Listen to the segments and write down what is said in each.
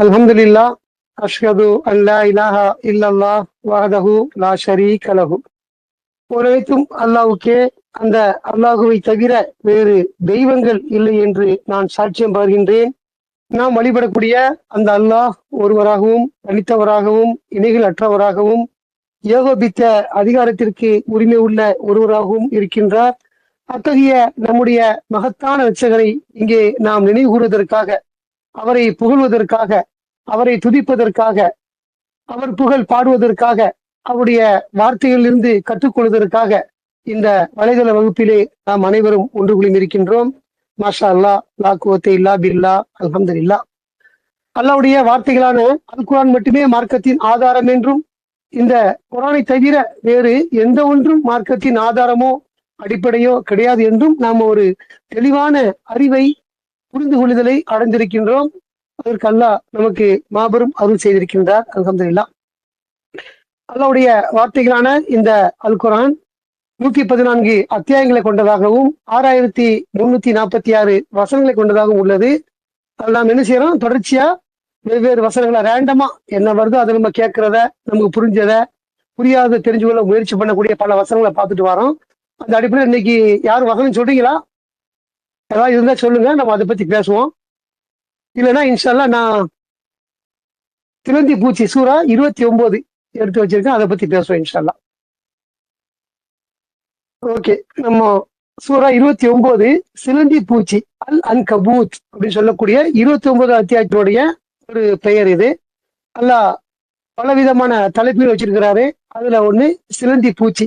அல்ஹம்துலில்லாஹ் அஷ்ஹது அல்லா இலாஹா இல்லல்லாஹ் வஹ்தஹு லா ஷரீக லஹு. அனைத்தும் அல்லாஹ்வுக்கே. அந்த அல்லாஹுவை தவிர வேறு தெய்வங்கள் இல்லை என்று நான் சாட்சியம் பகர்கின்றேன். நாம் வழிபடக்கூடிய அந்த அல்லாஹ் ஒருவராகவும் தனித்தவராகவும் இணைகள் அற்றவராகவும் ஏகோபித்த அதிகாரத்திற்கு உரிமை உள்ள ஒருவராகவும் இருக்கின்றார். அத்தகைய நம்முடைய மகத்தான இரட்சகரை இங்கே நாம் நினைவு கூறுவதற்காக, அவரை புகழ்வதற்காக, அவரை துதிப்பதற்காக, அவர் புகழ் பாடுவதற்காக, அவருடைய வார்த்தைகளிலிருந்து கற்றுக்கொள்வதற்காக இந்த வலைதள வகுப்பிலே நாம் அனைவரும் ஒன்று குழுமி இருக்கின்றோம். மாஷா அல்லா, லா குவத்தை இல்லா பில்லா, அல்ஹம்துலில்லாஹ். அல்லாஹ்வுடைய வார்த்தைகளான அல் குர்ஆன் மட்டுமே மார்க்கத்தின் ஆதாரம் என்றும், இந்த குர்ஆனை தவிர வேறு எந்த ஒன்றும் மார்க்கத்தின் ஆதாரமோ அடிப்படையோ கிடையாது என்றும் நாம் ஒரு தெளிவான அறிவை, புரிந்து கொள்ளுதலை அடைந்திருக்கின்றோம். அதற்கு அல்லாஹ் நமக்கு மாபெரும் அருள் செய்திருக்கின்றார். அல்ஹம்துலில்லாஹ். அல்லாஹ்வுடைய வார்த்தைகளான இந்த அல் குர்ஆன் 114 அத்தியாயங்களை கொண்டதாகவும் 6346 வசனங்களை கொண்டதாகவும் உள்ளது. அதில் நாம் என்ன செய்யறோம், தொடர்ச்சியா வெவ்வேறு வசனங்களை ரேண்டமா என்ன வருதோ அதை நம்ம கேட்கறத, நமக்கு புரிஞ்சதை, புரியாத தெரிஞ்சு கொள்ள முயற்சி பண்ணக்கூடிய பல வசனங்களை பார்த்துட்டு வரோம். அந்த அடிப்படையில் இன்னைக்கு யாரும் வசனம் சொல்றீங்களா? ஏதாவது இருந்தா சொல்லுங்க, நம்ம அதை பத்தி பேசுவோம். இல்லைன்னா இன்ஷா அல்லாஹ் நான் திலந்தி பூச்சி சூரா 29 எடுத்து வச்சிருக்கேன், அதை பத்தி பேசுவோம் இன்ஷா அல்லாஹ். ஓகே, நம்ம சூரா 29 சிலந்தி பூச்சி அல் அன்கபூத் அப்படின்னு சொல்லக்கூடிய 29 அத்தியாயத்தினுடைய ஒரு பெயர் இது. அல்லாஹ் பலவிதமான தலைப்புகள் வச்சிருக்கிறாரு. அதுல ஒண்ணு சிலந்தி பூச்சி.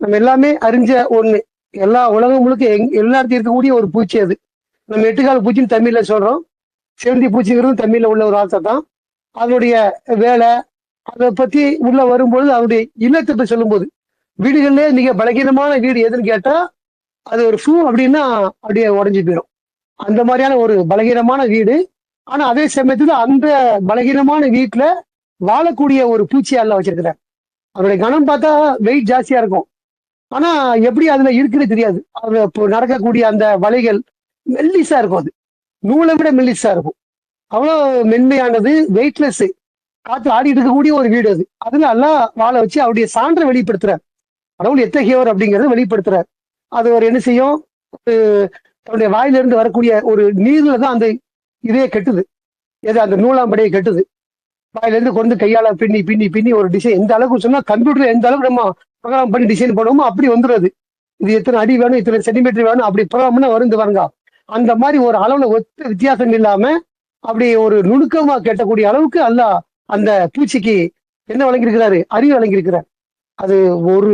நம்ம எல்லாமே அறிஞ்ச ஒண்ணு, எல்லா உலகம் முழுக்க எல்லா இடத்தையும் இருக்கக்கூடிய ஒரு பூச்சி அது. நம்ம எட்டுக்கால் பூச்சின்னு தமிழ்ல சொல்றோம். சிலந்தி பூச்சிங்கிறது தமிழ்ல உள்ள ஒரு வார்த்தை தான். அதனுடைய வேலை, அதை பத்தி உள்ள வரும்பொழுது, அவருடைய இல்லத்தை பற்றி சொல்லும்போது, வீடுகள்ல மிக பலகீனமான வீடு எதுன்னு கேட்டா அது ஒரு ஷூ அப்படின்னா அப்படியே உடஞ்சி போயிடும். அந்த மாதிரியான ஒரு பலகீனமான வீடு. ஆனா அதே சமயத்துல அந்த பலகீனமான வீட்டுல வாழக்கூடிய ஒரு பூச்சி அல்ல வச்சிருக்கிறார். அவருடைய கனம் பார்த்தா வெயிட் ஜாஸ்தியா இருக்கும். ஆனா எப்படி அதுல இருக்குன்னு தெரியாது. அதுல இப்போ நடக்கக்கூடிய அந்த வலைகள் மெல்லிசா இருக்கும். அது நூலை விட மெல்லிசா இருக்கும். அவ்வளவு மென்மையானது, வெயிட்லெஸ், காத்து ஆடிட்டு இருக்கக்கூடிய ஒரு வீடு அது. அதுல எல்லாம் வாழ வச்சு அவருடைய சான்றை வெளிப்படுத்துறார். கடவுள் எத்தகையவர் அப்படிங்கறத வெளிப்படுத்துறார். அது ஒரு என்ன செய்யும், தன்னுடைய வாயிலிருந்து வரக்கூடிய ஒரு நீர்ல தான் அந்த இதே கெட்டுது. எது அந்த நூலாம்படையை கெட்டுது. வாயிலிருந்து கொண்டு கையால பின்னி பின்னி பின்னி ஒரு டிசைன், எந்த அளவுக்கு சொன்னா கம்ப்யூட்டர்ல எந்த அளவுக்கு நம்ம ப்ரோக்ராம் பண்ணி டிசைன் பண்ணுவோமோ அப்படி வந்துடுது. இது எத்தனை அடி வேணும், இத்தனை சென்டிமீட்டர் வேணும், அப்படி ப்ரோக்ராம்னா வருந்து பாருங்க. அந்த மாதிரி ஒரு அளவுல ஒத்த வித்தியாசம் இல்லாம அப்படி ஒரு நுணுக்கமா கேட்டக்கூடிய அளவுக்கு அல்லாஹ் அந்த பூச்சிக்கு என்ன வழங்கியிருக்கிறாரு, அறிவு வழங்கியிருக்கிறார். அது ஒரு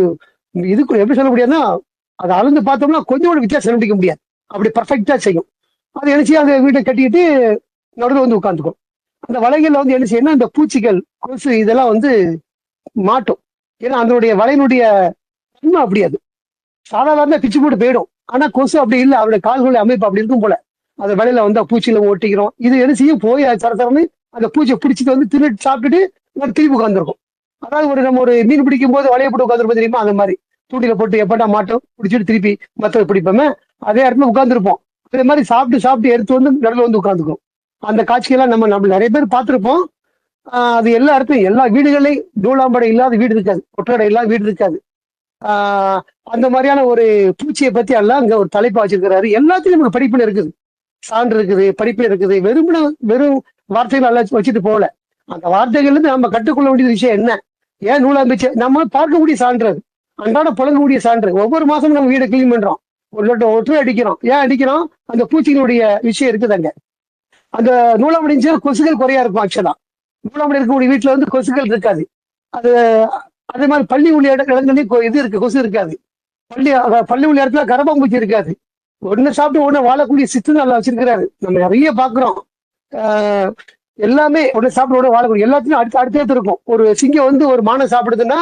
இதுக்கு எப்படி சொல்ல முடியாதுன்னா, அதை அளந்து பார்த்தோம்னா கொஞ்சம் கூட வித்தியாசம் கண்டுபிடிக்க முடியாது. அப்படி பர்ஃபெக்டா செய்யும். அது என்ன செய்யும், அந்த வீட்டை கட்டிக்கிட்டு நடுவில் வந்து உட்காந்துக்கும். அந்த வலைகள்ல வந்து என்ன செய்யணும், இந்த பூச்சிகள், கொசு இதெல்லாம் வந்து மாட்டும். ஏன்னா அதனுடைய வலையினுடைய தன்மை அப்படி. அது சாதாரண பிச்சு போட்டு போயிடும். ஆனா கொசு அப்படி இல்லை, அவருடைய கால்களுடைய அமைப்பு அப்படி இருக்கும் போல. அந்த வலையில வந்து பூச்சியில ஓட்டிக்கிறோம். இது என்ன செய்யும், போய் சரசரன்னு அந்த பூச்சியை பிடிச்சிட்டு வந்து திருட்டு சாப்பிட்டுட்டு திருப்பி உட்காந்துருக்கும். அதாவது நம்ம ஒரு மீன் பிடிக்கும் போது வலையை போட்டு உட்காந்துருப்போம் தெரியுமா, அந்த மாதிரி தூண்டில போட்டு எப்படா மாட்டோம் பிடிச்சிட்டு திருப்பி மற்ற பிடிப்போமே, அதே இடத்துல உட்காந்துருப்போம். அதே மாதிரி சாப்பிட்டு சாப்பிட்டு எடுத்து வந்து நடுவில் வந்து உட்காந்துக்கும். அந்த காட்சியெல்லாம் நம்ம நிறைய பேர் பார்த்திருப்போம். அது எல்லா இடத்துலையும், எல்லா வீடுகளையும் நூலாம்படை இல்லாத வீடு இருக்காது, ஒற்றடை இல்லாத வீடு இருக்காது. அந்த மாதிரியான ஒரு பூச்சியை பத்தி எல்லாம் அங்க ஒரு தலைப்பா வச்சிருக்கிறாரு. எல்லாத்தையும் நமக்கு படிப்புல இருக்குது, சான்று இருக்குது, படிப்புல இருக்குது. வெறும் வார்த்தைகள் எல்லாம் வச்சுட்டு போகல. அந்த வார்த்தைகள் இருந்து நம்ம கற்றுக்கொள்ள வேண்டிய விஷயம் என்ன, ஏன் நூலாம்பிச்சு நம்ம பார்க்கக்கூடிய சான்று, அது அன்றாட புழங்கக்கூடிய சான்று. ஒவ்வொரு மாசமும் நம்ம வீடை கிளீன் பண்றோம், ஒற்றை அடிக்கிறோம். ஏன் அடிக்கிறோம், அந்த பூச்சிகளுடைய விஷயம் இருக்குது அங்க. அந்த நூலாம்படிஞ்சா கொசுகள் குறையா இருக்கும். ஆக்சுவலா நூலாம்படி இருக்கக்கூடிய வீட்டுல வந்து கொசுகள் இருக்காது. அது அதே மாதிரி பள்ளி உள்ள இடங்கள்லயும் இது இருக்கு, கொசு இருக்காது. பள்ளி உள்ள இடத்துல கரப்பாம்பூச்சி இருக்காது. ஒண்ணு சாப்பிட்டு ஒண்ணு வாழக்கூடிய சித்து நல்லா வச்சிருக்கிறாரு. நம்ம நிறைய பாக்குறோம். எல்லாமே ஒண்ணு சாப்பிட்டு ஒண்ணு வாழக்கூடிய, எல்லாத்தையும் அடுத்து இருக்கும். ஒரு சிங்கம் வந்து ஒரு மானை சாப்பிடுதுன்னா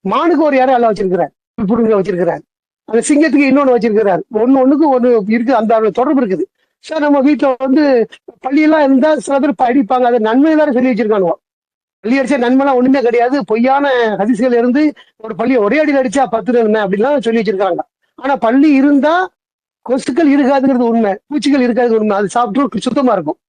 மானுக்கு ஒரு இடம் எல்லாம் வச்சிருக்கிறார், புடுங்க வச்சிருக்கிறார். அந்த சிங்கத்துக்கு இன்னொன்னு வச்சிருக்கிறார். ஒண்ணுக்கு ஒண்ணு இருக்கு, அந்த தொடர்பு இருக்குது. சார் நம்ம வீட்டுல வந்து பள்ளியெல்லாம் இருந்தா சில பேர் அடிப்பாங்க, அது நன்மை தானே சொல்லி வச்சிருக்கானுவோம். பள்ளி அடிச்சா நன்மைலாம் ஒண்ணுமே கிடையாது, பொய்யான ஹதீஸ்கள் இருந்து ஒரு பள்ளியை ஒரே அடியில் அடிச்சா 10 நன்மை அப்படின்லாம் சொல்லி வச்சிருக்காங்க. ஆனா பள்ளி இருந்தா கொசுக்கள் இருக்காதுங்கிறது உண்மை, பூச்சிகள் இருக்காது உண்மை. அது சாப்பிட்டு சுத்தமா இருக்கும்.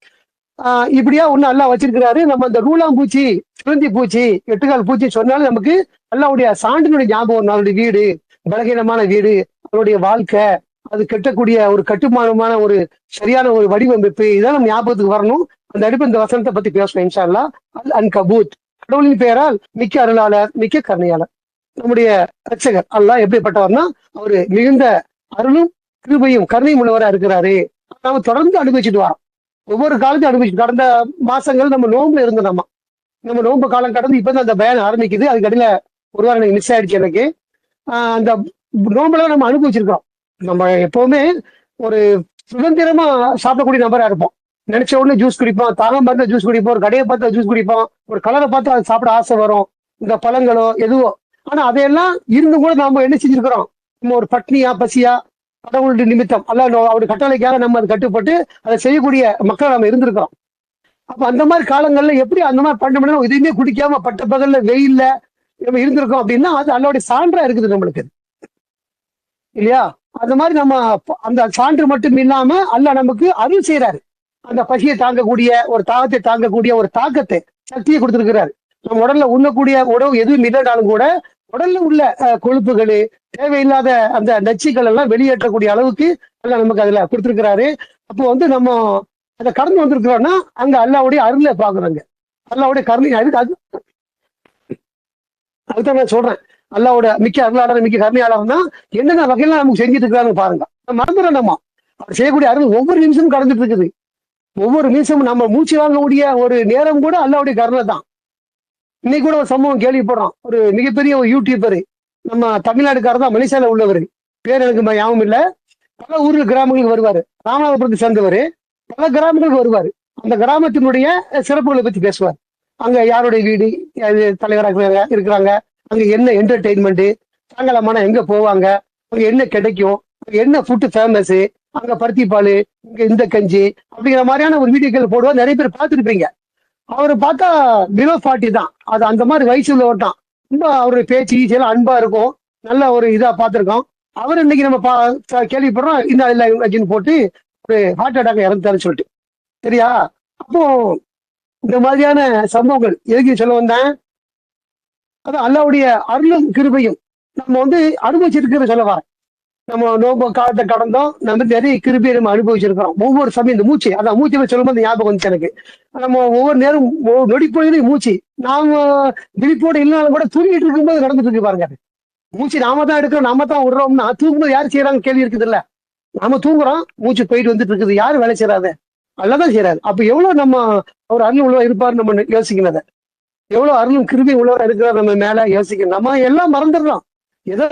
இப்படியா ஒண்ணு அல்லா வச்சிருக்கிறாரு. நம்ம அந்த ரூலாம்பூச்சி, சிலந்தி பூச்சி, எட்டுக்கால் பூச்சி சொன்னாலும் நமக்கு அல்லாவுடைய சான்றினுடைய ஞாபகம். அவருடைய வீடு பலகீனமான வீடு, அவருடைய வாழ்க்கை, அது கட்டக்கூடிய ஒரு கட்டுமானமான ஒரு சரியான ஒரு வடிவமைப்பு, இதான் நம்ம ஞாபகத்துக்கு வரணும். அந்த அடிப்பு இந்த வசனத்தை பத்தி பேசுவோம் இன்ஷா அல்லாஹ். அல் அன்கபூத், கடவுளின் பெயரால் மிக்க அருளாளர், மிக்க கருணையாளர். நம்முடைய ரட்சகர் அல்லாஹ் எப்படிப்பட்டவர்னா, அவரு மிகுந்த அருளும் கிருபையும் கருணையும் உள்ளவரா இருக்கிறாரு. நாம தொடர்ந்து அனுபவிச்சுட்டு வரோம். ஒவ்வொரு காலத்தையும் அனுபவிச்சு, கடந்த மாசங்கள் நம்ம நோம்புல இருந்தோம். நம்ம நோம்பு காலம் கடந்து இப்பதான் அந்த பயன் ஆரம்பிக்குது. அதுக்கு அடியில ஒரு வாரம் எனக்கு மிஸ் ஆயிடுச்சு. எனக்கு அந்த நோம்புல நம்ம அனுபவிச்சிருக்கோம். நம்ம எப்பவுமே ஒரு சுதந்திரமா சாப்பிடக்கூடிய நபரா இருப்போம். நினைச்ச உடனே ஜூஸ் குடிப்போம், தாகம் பார்த்தா ஜூஸ் குடிப்போம், ஒரு கடையை பார்த்தா ஜூஸ் குடிப்போம், ஒரு கலரை பார்த்து அதை சாப்பிட ஆசை வரும், இந்த பழங்களோ எதுவோ. ஆனா அதையெல்லாம் இருந்து கூட நாம என்ன செஞ்சிருக்கிறோம், நம்ம ஒரு பட்னியா பசியா கடவுளுடைய நிமித்தம் அல்ல அவருடைய கட்டளைக்காக நம்ம அதை கட்டுப்பட்டு அதை செய்யக்கூடிய மக்கள் நம்ம இருந்திருக்கிறோம். அப்ப அந்த மாதிரி காலங்கள்ல எப்படி அந்த மாதிரி பண்ண எதுவுமே குடிக்காம பட்ட பகல்ல வெயில்ல நம்ம இருந்திருக்கோம் அப்படின்னா அது அல்லாவுடைய சான்றா இருக்குது நம்மளுக்கு, இல்லையா? அந்த மாதிரி நம்ம அந்த சான்று மட்டும் இல்லாம அல்லாஹ் நமக்கு அருள் செய்யறாரு. அந்த பசியை தாங்கக்கூடிய ஒரு தாகத்தை தாங்கக்கூடிய ஒரு தாக்கத்தை சக்தியை கொடுத்திருக்கிறாரு. நம்ம உடல்ல உண்ணக்கூடிய உணவு எதுவும் இல்லைனாலும் கூட உடல்ல உள்ள கொழுப்புகள், தேவையில்லாத அந்த நச்சுக்கள் எல்லாம் வெளியேற்றக்கூடிய அளவுக்கு அல்லாஹ் நமக்கு அதுல கொடுத்திருக்கிறாரு. அப்போ நம்ம அதை கடந்து வந்திருக்கிறோம்னா அங்க அல்லாவுடைய அருளை பாக்குறாங்க, அல்லாவுடைய கருணை. அதுதான் நான் சொல்றேன், அல்லாவோட மிக்க அருளாளர் மிக்க கருணையாளர்னா என்னென்ன வகையெல்லாம் நமக்கு செஞ்சுட்டு இருக்கிறாங்க பாருங்க. மறந்துடும், நம்ம அவர் செய்யக்கூடிய அருள் ஒவ்வொரு நிமிஷமும் கடந்துட்டு இருக்குது. ஒவ்வொரு நிமிஷமும் நம்ம மூச்சு வாங்கக்கூடிய ஒரு நேரம் கூட அல்லாவுடைய கருணை தான். இன்னைக்கு கூட ஒரு சம்பவம் கேள்விப்படுறோம். ஒரு மிகப்பெரிய ஒரு யூடியூபர், நம்ம தமிழ்நாடுக்காரர் தான், மலேசியால உள்ளவர், பேர் எனக்கு ஞாபகம் இல்லை. பல ஊர்கள் கிராமங்களுக்கு வருவாரு, ராமநாதபுரத்தை சேர்ந்தவர். பல கிராமங்களுக்கு வருவாரு, அந்த கிராமத்தினுடைய சிறப்புகளை பத்தி பேசுவார். அங்க யாருடைய வீடு தலைவராக இருக்கிறாங்க, அங்க என்ன என்டர்டெயின்மெண்ட், சாயங்காலமான எங்க போவாங்க, அங்க என்ன கிடைக்கும், அங்க என்ன ஃபுட்டு ஃபேமஸ், அங்க பருத்தி பால், இங்க இந்த கஞ்சி, அப்படிங்கிற மாதிரியான ஒரு வீடியோக்கள் போடுவா. நிறைய பேர் பார்த்துருப்பீங்க. அவரை பார்த்தா பிலோ 40 தான், அது அந்த மாதிரி வயசு உள்ளவர் தான். ரொம்ப அவருடைய பேச்சு ஈஸியெல்லாம் அன்பா இருக்கும், நல்ல ஒரு இதா பார்த்துருக்கோம். அவர் இன்னைக்கு நம்ம கேள்விப்படுறோம் இந்த இல்லைன்னு போட்டு ஒரு ஹார்ட் அட்டாக் இறந்துட்டாருன்னு சொல்லிட்டு, சரியா? அப்போ இந்த மாதிரியான சம்பவங்கள் எதுக்கு சொல்ல வந்தேன், அதான் அல்லாவுடைய அருளும் கிருபையும் நம்ம அனுபவிச்சிருக்கிற சொல்ல வரேன். நம்ம நோம்பு காலத்தை கடந்தோம், நம்ம நிறைய கிருபையை நம்ம அனுபவிச்சிருக்கிறோம். ஒவ்வொரு சமயம் இந்த மூச்சு, அதான் மூச்சு சொல்லும்போது ஞாபகம் வந்துச்சு எனக்கு. நம்ம ஒவ்வொரு நேரம் நொடிப்பொழுதும் மூச்சு நாம விழிப்போடு இல்லைனாலும் கூட தூங்கிட்டு இருக்கும்போது நடந்துட்டு இருக்கு பாருங்க. மூச்சு நாம தான் எடுக்கிறோம், நாம தான் விடுறோம்னா தூங்கும்போது யாரு செய்யறாங்க கேள்வி இருக்குது இல்ல. நாம தூங்குறோம், மூச்சு போயிட்டு வந்துட்டு இருக்குது, யாரு வேலை செய்யறாது? அல்லதான் செய்யறாரு. அப்ப எவ்வளவு நம்ம ஒரு அருள் உள்ளவா இருப்பாரு நம்ம யோசிக்கணும். அதை எவ்வளவு அருளும் கிருபை உள்ளவரா இருக்கிறார் நம்ம மேல யோசிக்கணும். நம்ம எல்லாம் மறந்துடுறோம், ஏதோ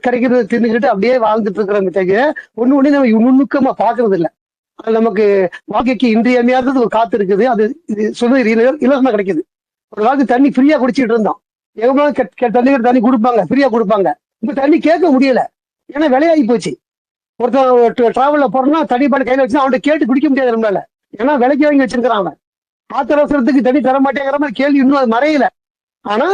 கிடைக்கிறது தின்னுக்கிட்டு அப்படியே வாழ்ந்துட்டு இருக்கிறோம் தவிர ஒண்ணு நம்ம நுணுக்கமா பாக்குறது இல்லை. அது நமக்கு வாழ்க்கைக்கு இன்றியமையாதது ஒரு காத்து இருக்குது, அது இது சொல்றது இலவசமா கிடைக்குது. ஒரு காலத்து தண்ணி ஃப்ரீயா குடிச்சிட்டு இருந்தோம், எவ்வளவு தண்ணி கொடுப்பாங்க, ஃப்ரீயா கொடுப்பாங்க. இப்ப தண்ணி கேட்க முடியல, ஏன்னா விலையாகி போச்சு. ஒருத்தன் டிராவல்ல போறோம்னா தண்ணி பாட்டு கையில வச்சு அவன்கிட்ட கேட்டு குடிக்க முடியாது நம்மளால, ஏன்னா விலைக்கு வாங்கி வச்சிருக்கிறான் அவன். ஆத்திர அவசரத்துக்கு தண்ணி தர மாட்டேங்கிற மாதிரி கேள்வி இன்னும் அது மறையல. ஆனா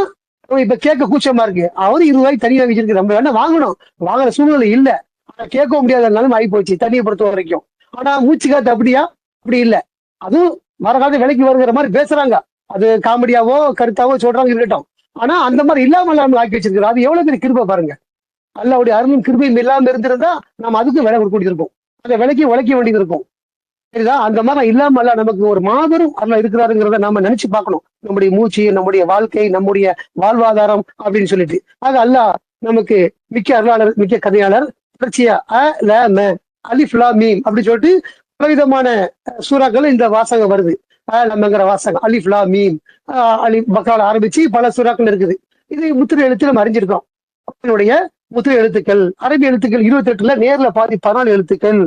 இப்ப கேட்க கூச்சமா இருக்கு. அவரு 20 ரூபாய்க்கு தண்ணி வாங்கி வச்சிருக்கு, நம்ம வேணா வாங்கணும், வாங்குற சூழ்நிலை இல்ல. ஆனா கேட்க முடியாதனாலும் ஆகி போச்சு தண்ணியை பொறுத்த வரைக்கும். ஆனா மூச்சு காத்து அப்படியா? அப்படி இல்லை. அதுவும் வர காலத்து விலைக்கு வருகிற மாதிரி பேசுறாங்க, அது காமெடியாவோ கருத்தாவோ சொல்றாங்க, இருக்கட்டும். ஆனா அந்த மாதிரி இல்லாம நம்ம ஆக்கி வச்சிருக்கிறோம். அது எவ்வளவு பெரிய கிருபை பாருங்க. அல்லாவுடைய அருளும் கிருபையும் இல்லாம இருந்திருந்தா நம்ம அதுக்கும் விலை கொடுக்க வேண்டியது இருக்கும், அந்த விலைக்கு உழைக்க வேண்டியது இருக்கும், சரிதா? அந்த மாதிரி இல்லாம அல்ல நமக்கு ஒரு மாபெரும் அருள் இருக்கிறாருங்கிறத நம்ம நினைச்சு பார்க்கணும். நம்முடைய மூச்சு, நம்முடைய வாழ்க்கை, நம்முடைய வாழ்வாதாரம் அப்படின்னு சொல்லிட்டு. ஆக அல்லாஹ் நமக்கு மிக்க அருளாளர் மிக்க கதையாளர். தொடர்ச்சியா அலிஃப் லா மீம் அப்படின்னு சொல்லிட்டு பலவிதமான சூறாக்கள் இந்த வாசகம் வருது. நம்மங்கிற வாசகம் அலிஃப் லா மீம், அலிஃப் பக்கால ஆரம்பிச்சு பல சூறாக்கள் இருக்குது. இது முத்திரை எழுத்து நம்ம அறிஞ்சிருக்கோம். அவனுடைய முத்திரை எழுத்துக்கள் அரபி எழுத்துக்கள் 28ல, நேர்ல பாதி 14 எழுத்துக்கள்.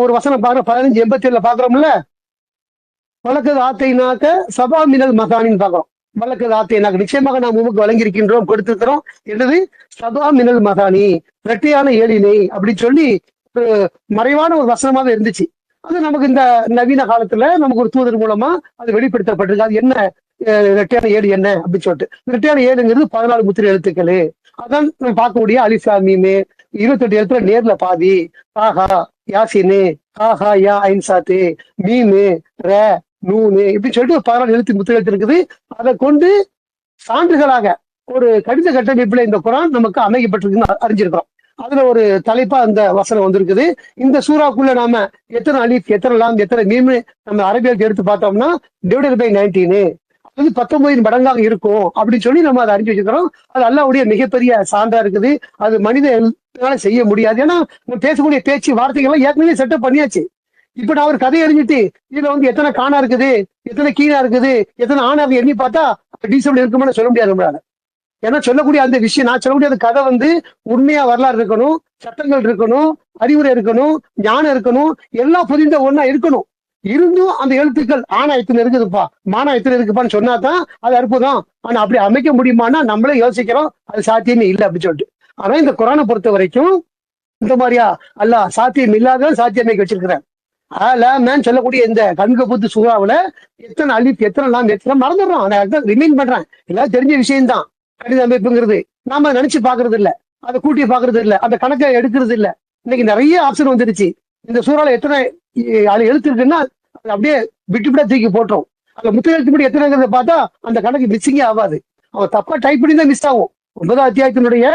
ஒரு வசனம் பாக்குறோம் 1587 பாக்குறோம்ல, வழக்கது ஆத்தைனாக்க சபா மினல் மகானின்னு பாக்குறோம். வழக்கது ஆத்தைனாக்க நிச்சயமாக நாம் உமக்கு வழங்கியிருக்கின்றோம், கொடுத்திருக்கிறோம். என்னது? சபா மினல் மகானி, இரட்டையான ஏழினை அப்படின்னு சொல்லி ஒரு மறைவான ஒரு வசனமாவே இருந்துச்சு. அது நமக்கு இந்த நவீன காலத்துல நமக்கு ஒரு தூதர் மூலமா அது வெளிப்படுத்தப்பட்டிருக்கு. அது என்ன இரட்டையான ஏடு என்ன அப்படின்னு சொல்லிட்டு. இரட்டையான ஏடுங்கிறது 14 முத்திரை எழுத்துக்கள். அதான் நம்ம பார்க்கக்கூடிய அலிஃப் லா மீம் 28 எழுத்துல நேர்ல பாதி, தாஹா யாசினு, ஹாஹா யா ஐன்சாத்து, மீமு ர நூனு இப்படி சொல்லிட்டு ஒரு 14 எழுத்து முத்திரை இருக்குது. அதை கொண்டு சான்றுகளாக ஒரு கடித கட்டமைப்புல இந்த குரான் நமக்கு அமைக்கப்பட்டிருக்குன்னு அறிஞ்சிருக்கிறோம். அதுல ஒரு தலைப்பா அந்த வசனம் வந்திருக்குது. இந்த சூறாக்குள்ள நாம எத்தனை அலிஃப், எத்தனை லாம், எத்தனை மீம் நம்ம அரபியலுக்கு எடுத்து பார்த்தோம்னா டிவைடட் பை 19, அது 19 மடங்காக இருக்கும் அப்படின்னு சொல்லி நம்ம அதை அறிஞ்சு வச்சுக்கிறோம். அது அல்லாஹ்வுடைய மிகப்பெரிய சான்றா இருக்குது. அது மனித எழுத்தால செய்ய முடியாது. ஏன்னா நம்ம பேசக்கூடிய பேச்சு வார்த்தைகள்லாம் ஏற்கனவே செட்டப் பண்ணியாச்சு. இப்ப நான் ஒரு கதை அறிஞ்சிட்டு இதுல எத்தனை காணா இருக்குது, எத்தனை கீழா இருக்குது, எத்தனை ஆணா இருக்கு எண்ணி பார்த்தா டீசல் இருக்குமான்னு சொல்ல முடியாது நம்மளால. ஏன்னா சொல்லக்கூடிய அந்த விஷயம், நான் சொல்லக்கூடிய அந்த கதை உண்மையா வரலாறு இருக்கணும், சட்டங்கள் இருக்கணும், அறிவுரை இருக்கணும், ஞானம் இருக்கணும், எல்லாம் புரிந்த ஒண்ணா இருக்கணும். இருந்தும் அந்த எழுத்துக்கள் ஆணாயத்துல இருக்குதுப்பா, மானாயத்துல இருக்குப்பான்னு சொன்னாதான் அது அற்புதம். ஆனா அப்படி அமைக்க முடியுமான்னா நம்மளே யோசிக்கிறோம், அது சாத்தியமே இல்லை அப்படின்னு சொல்லிட்டு. ஆனா இந்த குரானை பொறுத்த வரைக்கும் இந்த மாதிரியா அல்லாஹ் சாத்தியம் இல்லாத சாத்தியமைக்க வச்சிருக்கிறேன். மேன் சொல்லக்கூடிய இந்த கண்கபுத்து சூறாவுல எத்தனை அலிஃப், எத்தனை லாம், எத்தனை மறந்துடுறோம். நான் ரிமைண்ட் பண்றேன், எல்லாம் தெரிஞ்ச விஷயம்தான். கணித அமைப்புங்கிறது நாம நினைச்சு பாக்குறது இல்ல, அதை கூட்டி பாக்குறது இல்ல, அந்த கணக்கை எடுக்கிறது இல்ல. இன்னைக்கு நிறைய ஆப்ஷன் வந்துருச்சு. இந்த சூறால எத்தனை எழுத்து இருக்குன்னா அப்படியே விட்டு விட தூக்கி போட்டோம். அந்த முத்திரை எழுத்து படி எத்தனைங்கிறத பார்த்தா அந்த கணக்கு மிஸ்ஸிங்கே ஆகாது. அவன் தப்பா டைப் பண்ணி தான் மிஸ் ஆகும். 9ஆம் அத்தியாயத்தினுடைய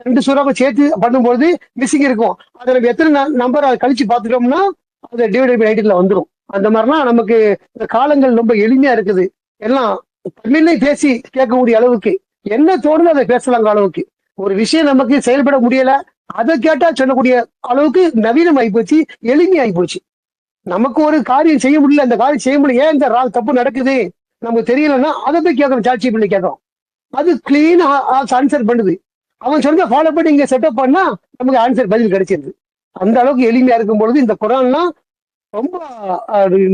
2 சூறாவை சேர்த்து பண்ணும்போது மிஸ்ஸிங் இருக்கும். அதை நம்ம எத்தனை நம்பர் அதை கழிச்சு பார்த்துட்டோம்னா அது டிவைடட் பை 19ல வந்துடும். அந்த மாதிரிலாம் நமக்கு இந்த காலங்கள் ரொம்ப எளிமையா இருக்குது. எல்லாம் தமிழ்ல பேசி கேட்கக்கூடிய அளவுக்கு என்ன தோணுதோ அதை பேசலாங்க அளவுக்கு ஒரு விஷயம் நமக்கு செயல்பட முடியல, அதை கேட்டா சொல்லக்கூடிய அளவுக்கு நவீனம் ஆகிப்போச்சு, எளிமையாகி போச்சு. நமக்கு ஒரு காரியம் செய்ய முடியல, அந்த காரியம் செய்ய முடியல, ஏன் இந்த தப்பு நடக்குது நமக்கு தெரியலன்னா அதை போய் கேட்கணும், சாட்சி பண்ணி கேட்கறோம். அது கிளீன் ஆன்சர் பண்ணுது. அவன் சொன்ன ஃபாலோ பண்ணி இங்க செட்டப் பண்ணா நமக்கு ஆன்சர் பதில் கிடைச்சிருது. அந்த அளவுக்கு எளிமையா இருக்கும் பொழுது இந்த குரான்லாம் ரொம்ப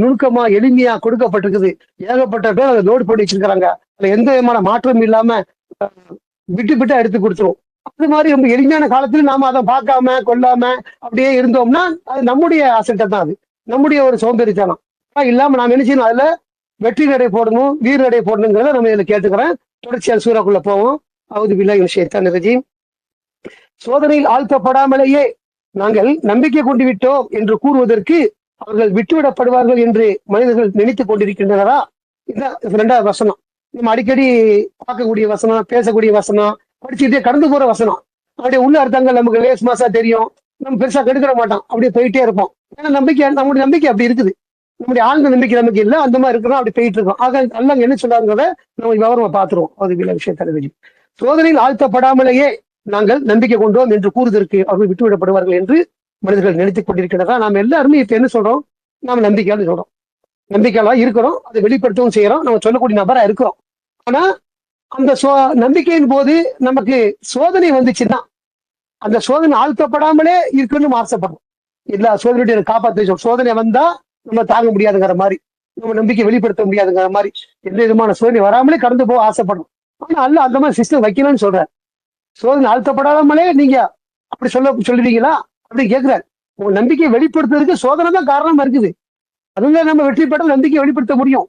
நுணுக்கமா எளிமையா கொடுக்கப்பட்டிருக்குது. ஏகப்பட்ட பேர் அதை லோடு பண்ணி வச்சிருக்கிறாங்க. அதுல எந்த விதமான மாற்றமும் இல்லாம விட்டு விட்டு எடுத்து கொடுத்துரும். அது மாதிரி ரொம்ப எளிமையான காலத்துல நாம அதை பார்க்காம கொள்ளாம அப்படியே இருந்தோம்னா அது நம்முடைய அசட்டை தான், அது நம்முடைய ஒரு சோம்பேறித்தனம். இல்லாம நாம் என்ன செய்யணும், அதுல வெற்றி நடை போடணும், வீர நடை போடணுங்கிறத நம்ம இதுல கேட்டுக்கிறேன். தொடர்ச்சியா சூறாக்குள்ள போவோம். அவுது பில்லாஹி ஷைத்தானிர் ரஜீம். சோதனையில் ஆழ்த்தப்படாமலேயே நாங்கள் நம்பிக்கை கொண்டு விட்டோம் என்று கூறுவதற்கு அவர்கள் விட்டுவிடப்படுவார்கள் என்று மனிதர்கள் நினைத்துக் கொண்டிருக்கின்றனரா? இதுதான் 2வது வசனம். நம்ம அடிக்கடி பார்க்கக்கூடிய வசனம், பேசக்கூடிய வசனம், படிச்சுட்டே கடந்து போற வசனம். அப்படியே உள்ள அர்த்தங்கள் நமக்கு லேஸ் மாசா தெரியும், நம்ம பெருசா கெடுக்கிற மாட்டோம், அப்படியே போயிட்டே இருப்போம். ஏன்னா நம்பிக்கை, நம்முடைய நம்பிக்கை அப்படி இருக்குது. நம்முடைய ஆழ்ந்த நம்பிக்கை நமக்கு இல்லை, அந்த மாதிரி இருக்கிறோம், அப்படி போயிட்டு இருக்கோம். ஆக எல்லாம் என்ன சொல்றாங்கிறத நம்ம விவரமா பார்த்துருவோம். அது விஷயத்தை சோதனையில் ஆழ்த்தப்படாமலேயே நாங்கள் நம்பிக்கை கொண்டோம் என்று கூறுவதற்கு அவர்கள் விட்டுவிடப்படுவார்கள் என்று மனிதர்கள் நினைத்துக் கொண்டிருக்கிறதா? நாம் எல்லாருமே இப்ப என்ன சொல்றோம், நாம் நம்பிக்கையால சொல்றோம், நம்பிக்கையால இருக்கிறோம், அதை வெளிப்படுத்தவும் செய்யறோம், நம்ம சொல்லக்கூடிய நபரா இருக்கிறோம். ஆனா அந்த நம்பிக்கையின் போது நமக்கு சோதனை வந்துச்சுன்னா அந்த சோதனை ஆழ்த்தப்படாமலே இருக்கணும்னு ஆசைப்படுறோம். இல்ல சோதனையுடைய காப்பாற்ற, சோதனை வந்தா நம்ம தாங்க முடியாதுங்கிற மாதிரி, நம்ம நம்பிக்கை வெளிப்படுத்த முடியாதுங்கிற மாதிரி, எந்த விதமான சோதனை வராமலே கடந்து போக ஆசைப்படும். ஆனா அல்ல அந்த மாதிரி சிஸ்டம் வைக்கணும்னு சொல்றாரு. சோதனை ஆழ்த்தப்படாமலே நீங்க அப்படி சொல்லுவீங்களா அப்படி கேட்கிறாரு. உங்க நம்பிக்கையை வெளிப்படுத்துறதுக்கு சோதனை தான் காரணமா இருக்குது. அதுதான் நம்ம வெற்றி பெற்ற நம்பிக்கையை வெளிப்படுத்த முடியும்.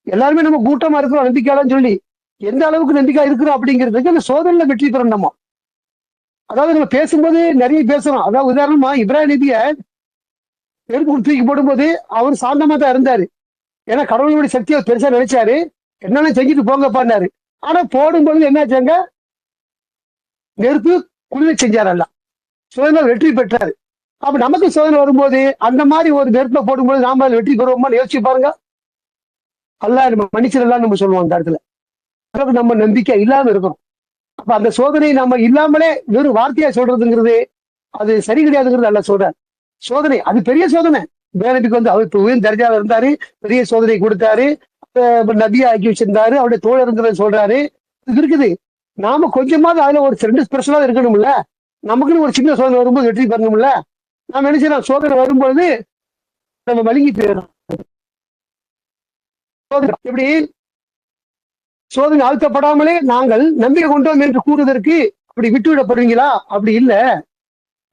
எல்லாருமே நம்ம கூட்டமா இருக்கிறோம் நம்பிக்கையாளன்னு சொல்லி, எந்த அளவுக்கு நம்பிக்கை இருக்கிறோம் அப்படிங்கிறதுக்கு அந்த சோதனையில வெற்றி பெறணும் நம்ம. அதாவது நம்ம பேசும்போது நிறைய பேசுறோம். அதாவது உதாரணமா இப்ராஹிம் நபிய நெருப்பு தூக்கி போடும்போது அவர் சாந்தமா தான் இருந்தாரு. ஏன்னா கடவுளுடைய சக்தியை பெருசா நினைச்சாரு, என்னென்ன செஞ்சுட்டு போங்கப்பான்னாரு. ஆனா போடும்பொழுது என்னாச்சாங்க, நெருப்பு குளிர செஞ்சாரல்ல, சோதனை வெற்றி பெற்றாரு. அப்ப நமக்கு சோதனை வரும்போது அந்த மாதிரி ஒரு நெருப்பை போடும்போது நாம வெற்றி பெறுவோமா யோசிச்சு பாருங்க. அல்ல நம்ம மன்னிச்சிடலாம் நம்ம சொல்லுவோம் அந்த இடத்துல. அளவுக்கு நம்ம நம்பிக்கை இல்லாம இருக்கணும். அப்ப அந்த சோதனை நம்ம இல்லாமலே வெறும் வார்த்தையா சொல்றதுங்கிறது அது சரி கிடையாதுங்கிறது அல்ல சொல்றாரு. சோதனை அது பெரிய சோதனை. நபிக்கு அவர் உயர்ந்த தர்ஜால இருந்தாரு, பெரிய சோதனை கொடுத்தாரு, நபியா ஆக்கி வச்சிருந்தாரு, அவருடைய தோழருங்கிறத சொல்றாரு. இது இருக்குது. நாம கொஞ்சமாவது அதுல ஒரு 2% இருக்கணும்ல. நமக்குன்னு ஒரு சின்ன சோதனை வரும்போது வெற்றி பெறணும்ல. நாம என்ன செய்யலாம், சோதனை வரும்பொழுது நம்ம மழுங்கி போயிடணும். எப்படி சோதனை ஆழ்த்தப்படாமலே நாங்கள் நம்பிக்கை கொண்டோம் என்று கூறுவதற்கு அப்படி விட்டுவிடப்படுவீங்களா? அப்படி இல்லை,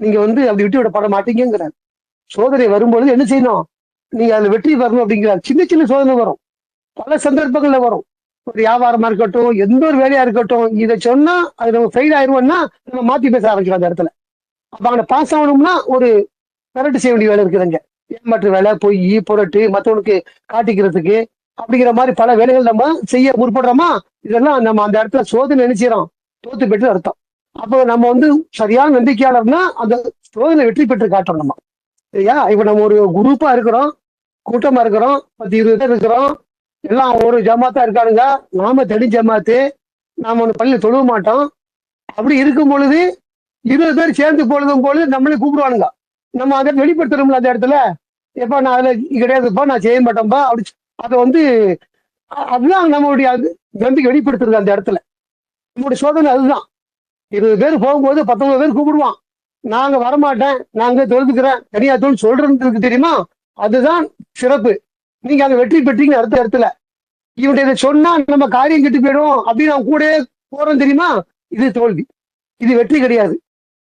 நீங்க அப்படி விட்டுவிடப்பட மாட்டீங்கிறார். சோதனை வரும்பொழுது என்ன செய்யணும், நீங்க அதுல வெற்றி பெறணும் அப்படிங்கிறார். சின்ன சின்ன சோதனை வரும், பல சந்தர்ப்பங்கள்ல வரும். ஒரு வியாபாரமா இருக்கட்டும், எந்த ஒரு வேலையா இருக்கட்டும், இதை சொன்னா அது நம்ம ஃபெயில் ஆயிருவோம்னா நம்ம மாத்தி பேச ஆரம்பிக்கலாம் அந்த இடத்துல. அப்ப அங்க பாஸ் ஆகணும்னா ஒரு கரெக்ட் செய்ய வேண்டிய வேலை இருக்குதுங்க. ஏமாற்று வேலை, பொய், புரட்டு, மற்றவனுக்கு காட்டிக்கிறதுக்கு அப்படிங்கிற மாதிரி பல வேலைகள் நம்ம செய்ய முற்படுறோமா, இதெல்லாம் நம்ம அந்த இடத்துல சோதனை நினைச்சிடறோம், தோத்து பெற்று அர்த்தம். அப்போ நம்ம வந்து சரியான நம்பிக்கையாளர்னா அந்த சோதனை வெற்றி பெற்று காட்டுறோம் நம்ம. சரியா? இப்ப நம்ம ஒரு குரூப்பா இருக்கிறோம், கூட்டமா இருக்கிறோம், 10-20 பேர் இருக்கிறோம், எல்லாம் ஒரு ஜமாத்தா இருக்கானுங்க, நாம தனி ஜமாத்து, நாம ஒண்ணு பள்ளியில தொழுவ மாட்டோம். அப்படி இருக்கும் பொழுது 20 பேர் சேர்ந்து பொழுதும் பொழுது நம்மளே கூப்பிடுவானுங்க. நம்ம அதை வெளிப்படுத்துறோம்ல அந்த இடத்துல, எப்ப நான் அதுல கிடையாதுப்பா, நான் செய்ய மாட்டேன்பா அப்படி. அதை வந்து அதுதான் நம்மளுடைய நம்பிக்கை வெளிப்படுத்துறது அந்த இடத்துல. நம்மளுடைய சோதனை அதுதான். 20 பேர் போகும்போது 19 பேர் கூப்பிடுவான், நாங்க வரமாட்டேன், நாங்க தொழுதுக்கிறேன், தனியா தொழில் சொல்றதுக்கு தெரியுமா, அதுதான் சிறப்பு. நீங்க அங்க வெற்றி பெற்றீங்க அடுத்த இடத்துல. இவன் இதை சொன்னா நம்ம காரியம் கெட்டு போயிடும் அப்படின்னு அவன் கூட போறோம் தெரியுமா, இது தோல்வி, இது வெற்றி கிடையாது.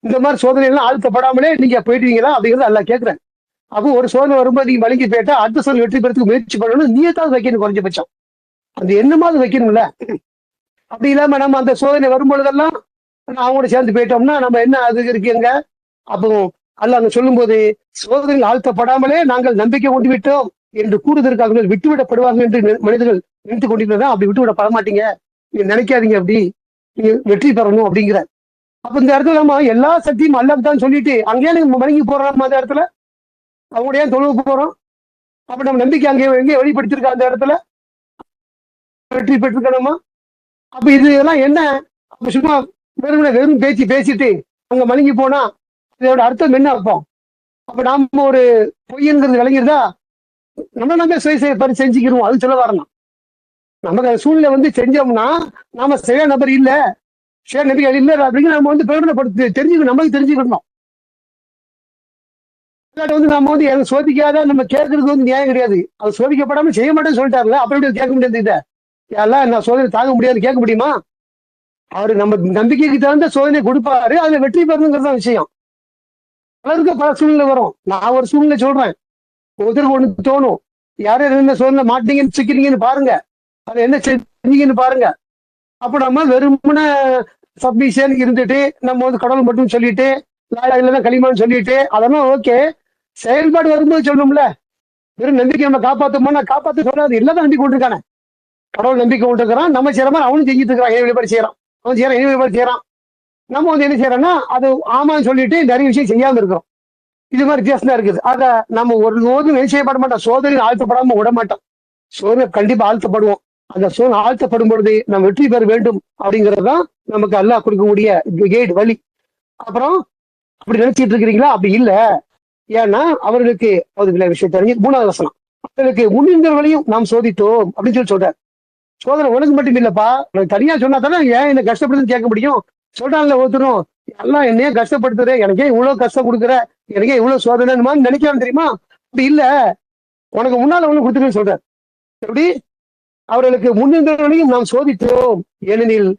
இந்த மாதிரி சோதனை எல்லாம் ஆழ்த்தப்படாமலே நீங்க போயிடுவீங்களா அப்படிங்கிறது எல்லாம் கேட்கிறேன். அப்போ ஒரு சோதனை வரும்போது நீங்க வலிக்கு போயிட்டா அடுத்த சோதனை வெற்றி பெறதுக்கு முயற்சி பண்ணணும், நீயத்தாவது வைக்கணும், குறைஞ்சபட்சம் அந்த எண்ணமாவது வைக்கணும்ல. அப்படி இல்லாம நம்ம அந்த சோதனை வரும்பொழுதெல்லாம் அவங்களோட சேர்ந்து போயிட்டோம்னா நம்ம என்ன அது இருக்குங்க. அப்போ அல்ல அங்க சொல்லும் போது, சோதனையில் ஆழ்த்தப்படாமலே நாங்கள் நம்பிக்கை கொண்டு விட்டோம் என்று கூறுவதற்கு அவர்கள் விட்டுவிடப்படுவாங்க என்று மனிதர்கள் நினைத்துக் கொண்டிருந்தா, அப்படி விட்டுவிட மாட்டீங்க, நீங்க நினைக்காதீங்க, அப்படி நீங்க வெற்றி பெறணும் அப்படிங்கிற. அப்ப இந்த இடத்துல நம்ம எல்லா சக்தியும் அல்லாஹ்தான் சொல்லிட்டு அங்கேயே நம்ம வணங்கி போறோம், அந்த இடத்துல அவங்களுடைய தொழுவு போறோம். அப்ப நம்ம நம்பிக்கை அங்கே எங்கேயே வெளிப்படுத்திருக்கோம், அந்த இடத்துல வெற்றி பெற்றிருக்கணுமா. அப்ப இது எல்லாம் என்ன, அப்ப சும்மா வெறும் பேச்சு பேசிட்டு அங்க மணங்கி போனா இதோட அர்த்தம் என்ன அர்த்தம்? அப்ப நாம ஒரு பொய்ங்கிறது விளங்கிருந்தா நம்ம செஞ்சுக்கிறோம், அது சொல்ல வரணும். நமக்கு அந்த சூழ்நிலை வந்து செஞ்சோம்னா நாம சரியான நபர் இல்ல, சரி நம்பிக்கை இல்லை அப்படின்னு நம்ம வந்து பிரகடனப்படுத்தி தெரிஞ்சுக்கணும், நமக்கு தெரிஞ்சுக்கணும். வந்து நம்ம வந்து எனக்கு சோதிக்காத நம்ம கேட்கறது வந்து நியாயம் கிடையாது. அது சோதிக்கப்படாம செய்ய மாட்டேன்னு சொல்லிட்டாருல, அப்ப எப்படி கேட்க முடியாது? இதை எல்லாம் நான் சோதனை தாங்க முடியாது கேட்க முடியுமா? அவரு நம்ம நம்பிக்கைக்கு தகுந்த சோதனை கொடுப்பாரு, அதுல வெற்றி பெறணுங்கிறது தான் விஷயம். பலருக்கு பல சூழ்நிலை வரும். நான் ஒரு சூழ்நிலை சொல்றேன், ஒருத்தருக்கு ஒண்ணு தோணும், யாரும் என்ன சோதனை மாட்டீங்கன்னு சிக்கிறீங்கன்னு பாருங்க, அதை என்ன செஞ்சீங்கன்னு பாருங்க. அப்ப நம்ம வெறுமன சப்மிஷன் இருந்துட்டு நம்ம வந்து கடவுள் மட்டும் சொல்லிட்டு இல்லைன்னா களிமான்னு சொல்லிட்டு அதெல்லாம் ஓகே. செயல்பாடு வரும்போது சொல்லணும்ல. வெறும் நம்பிக்கை நம்ம காப்பாற்றோம்னா காப்பாற்ற சொல்லாது, எல்லாதான் நம்பிக்கை கொண்டிருக்கானே. கடவுள் நம்பிக்கை கொண்டிருக்கிறான், நம்ம செய்யற மாதிரி அவனும் செஞ்சுட்டு இருக்கிறான், இணை வழிபாடு செய்யறான், அவன் செய்யறான், இணை வழிபாடு செய்யறான். நம்ம வந்து என்ன செய்யறோம்னா அது ஆமான்னு சொல்லிட்டு நிறைய விஷயம் செய்யாம இருக்கிறோம். இது மாதிரி வித்தியாசம் தான் இருக்குது. ஆக நம்ம ஒரு போதும் என்ன செய்யப்பட மாட்டோம், சோதனையில் ஆழ்த்தப்படாம விட மாட்டோம். சோதனை கண்டிப்பா ஆழ்த்தப்படுவோம். அந்த சோதனை ஆழ்த்தப்படும் பொழுது நம்ம வெற்றி பெற வேண்டும் அப்படிங்கிறது தான் நமக்கு அல்லாஹ் கொடுக்கக்கூடிய கைடு, வழி. அப்புறம் அப்படி நினைச்சிட்டு இருக்கிறீங்களா? அப்படி இல்ல. ஏன்னா அவர்களுக்கு விஷயம் தெரிஞ்சு 3வது வசனம், அவர்களுக்கு முன்னின்றவர்களையும் நாம் சோதித்தோம் அப்படின்னு சொல்லி சொல்றாரு. சோதனை உனக்கு மட்டும் இல்லப்பா, உனக்கு தனியா சொன்னா தானே ஏன் என்ன கஷ்டப்படுதுன்னு கேட்க முடியும். சொல்றான்ல ஒருத்தரும், எல்லாம் என்னையே கஷ்டப்படுத்துற, எனக்கே இவ்வளவு கஷ்டம் கொடுக்குற, எனக்கே இவ்வளவு சோதனை மாதிரி நினைக்கலாம் தெரியுமா? அப்படி இல்ல, உனக்கு முன்னால ஒண்ணு கொடுத்துருன்னு சொல்றாரு. எப்படி? அவர்களுக்கு முன்னின்றவர்களையும் நாம் சோதித்தோம், ஏனெனில்